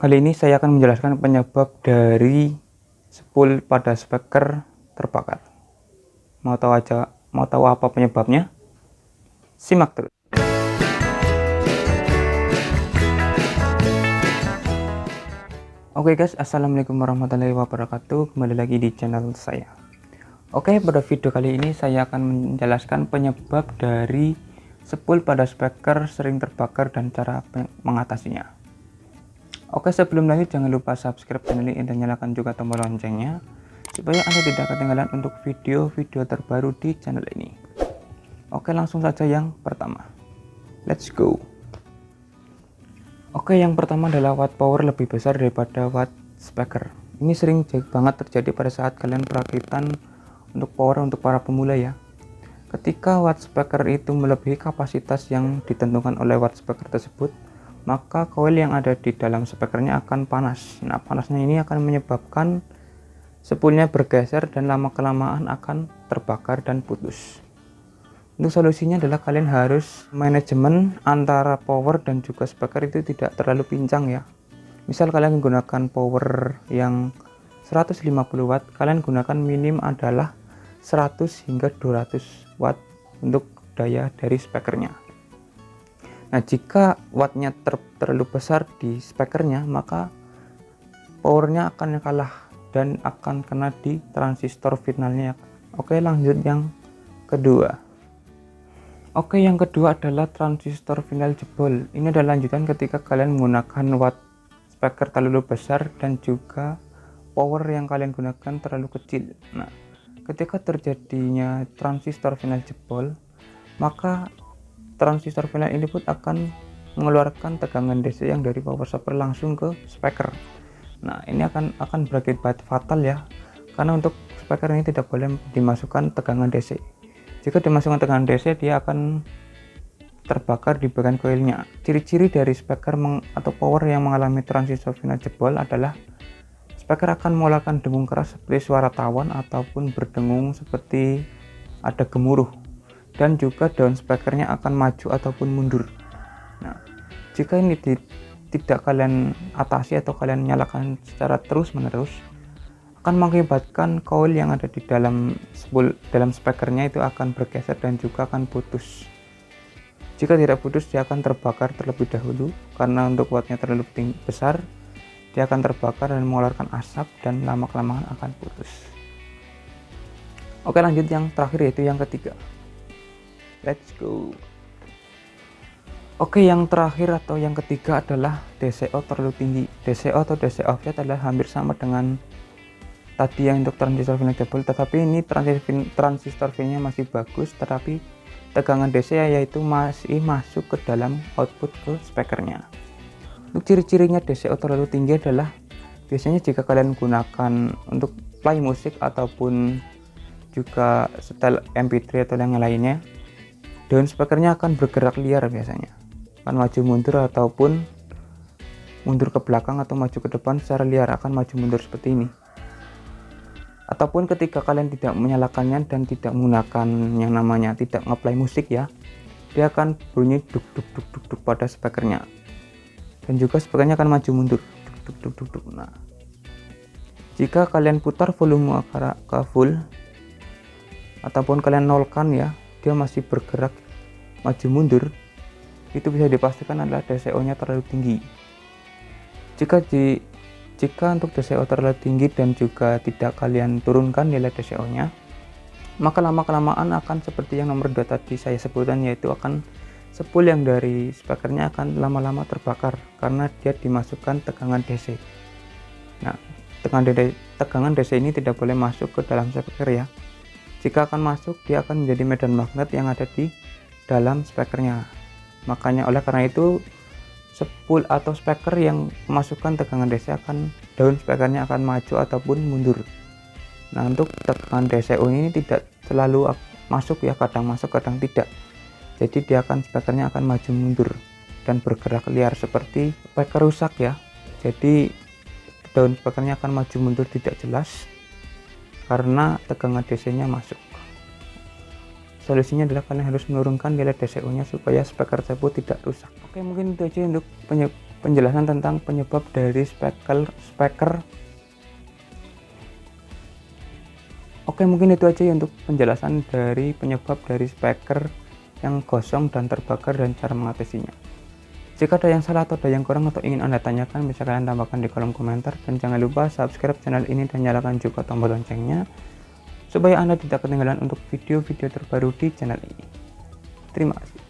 Kali ini saya akan menjelaskan penyebab dari spool pada speaker terbakar. Mau tahu apa penyebabnya? Simak terus. Oke guys, assalamualaikum warahmatullahi wabarakatuh. Kembali lagi di channel saya. Oke, pada video kali ini saya akan menjelaskan penyebab dari spool pada speaker sering terbakar dan cara mengatasinya. Oke, sebelum lanjut jangan lupa subscribe channel ini dan nyalakan juga tombol loncengnya supaya Anda tidak ketinggalan untuk video-video terbaru di channel ini. Oke, langsung saja yang pertama. Let's go. Oke, yang pertama adalah watt power lebih besar daripada watt speaker. Ini sering banget terjadi pada saat kalian perakitan untuk power untuk para pemula ya. Ketika watt speaker itu melebihi kapasitas yang ditentukan oleh watt speaker tersebut, maka coil yang ada di dalam speakernya akan panas. Nah, panasnya ini akan menyebabkan spoolnya bergeser dan lama-kelamaan akan terbakar dan putus. Untuk solusinya adalah kalian harus manajemen antara power dan juga speaker itu tidak terlalu pincang ya. Misal kalian menggunakan power yang 150 watt, kalian gunakan minim adalah 100 hingga 200 watt untuk daya dari speakernya. Nah, jika wattnya terlalu besar di speakernya, maka powernya akan kalah dan akan kena di transistor finalnya. Oke, lanjut yang kedua. Oke, yang kedua adalah transistor final jebol. Ini adalah lanjutan ketika kalian menggunakan watt speaker terlalu besar dan juga power yang kalian gunakan terlalu kecil. Nah, ketika terjadinya transistor final jebol, maka transistor final ini pun akan mengeluarkan tegangan DC yang dari power supply langsung ke speaker. Nah, ini akan berakibat fatal ya, karena untuk speaker ini tidak boleh dimasukkan tegangan DC. Jika dimasukkan tegangan DC, dia akan terbakar di bagian coilnya. Ciri-ciri dari speaker atau power yang mengalami transistor final jebol adalah speaker akan mengeluarkan dengung keras seperti suara tawon ataupun berdengung seperti ada gemuruh, dan juga daun speakernya akan maju ataupun mundur. Nah, jika ini tidak kalian atasi atau kalian nyalakan secara terus-menerus, akan mengakibatkan coil yang ada di dalam speakernya itu akan bergeser dan juga akan putus. Jika tidak putus, dia akan terbakar terlebih dahulu karena untuk wattnya terlalu besar, dia akan terbakar dan mengeluarkan asap dan lama-kelamaan akan putus. Oke, lanjut yang terakhir yaitu yang ketiga. Let's go. Oke, yang terakhir atau yang ketiga adalah DCO terlalu tinggi. DCO atau DC offset adalah hampir sama dengan tadi yang untuk transistor final jebol, tetapi ini transistor finalnya masih bagus, tetapi tegangan DC yaitu masih masuk ke dalam output ke speakernya. Untuk ciri-cirinya DCO terlalu tinggi adalah biasanya jika kalian gunakan untuk play musik ataupun juga setel MP3 atau yang lainnya, daun speakernya akan bergerak liar, biasanya akan maju mundur ataupun mundur ke belakang atau maju ke depan secara liar, akan maju mundur seperti ini. Ataupun ketika kalian tidak menyalakannya dan tidak menggunakan yang namanya tidak ngeplay musik ya, dia akan bunyi duk duk duk duk duk pada speakernya, dan juga speakernya akan maju mundur duk duk duk duk. Nah, jika kalian putar volume ke full ataupun kalian nolkan ya, dia masih bergerak maju mundur, itu bisa dipastikan adalah DCO nya terlalu tinggi. Jika untuk DCO terlalu tinggi dan juga tidak kalian turunkan nilai DCO nya, maka lama-kelamaan akan seperti yang nomor 2 tadi saya sebutkan, yaitu akan spool yang dari speakernya akan lama-lama terbakar karena dia dimasukkan tegangan DC. Nah, tegangan DC ini tidak boleh masuk ke dalam speaker ya. Jika akan masuk, dia akan menjadi medan magnet yang ada di dalam speakernya. Makanya oleh karena itu spool atau speaker yang memasukkan tegangan DC daun speakernya akan maju ataupun mundur. Nah, untuk tegangan DCO ini tidak selalu masuk ya, kadang masuk kadang tidak. Jadi speakernya akan maju mundur dan bergerak liar seperti speaker rusak ya. Jadi daun speakernya akan maju mundur tidak jelas karena tegangan DC nya masuk. Solusinya adalah kalian harus menurunkan nilai DCO nya supaya speaker tersebut tidak rusak. Oke, mungkin itu aja untuk penjelasan tentang penyebab dari speaker. Oke, mungkin itu aja ya untuk penjelasan dari penyebab dari speaker yang gosong dan terbakar dan cara mengatasinya. Jika ada yang salah atau ada yang kurang atau ingin Anda tanyakan, bisa kalian tambahkan di kolom komentar. Dan jangan lupa subscribe channel ini dan nyalakan juga tombol loncengnya, supaya Anda tidak ketinggalan untuk video-video terbaru di channel ini. Terima kasih.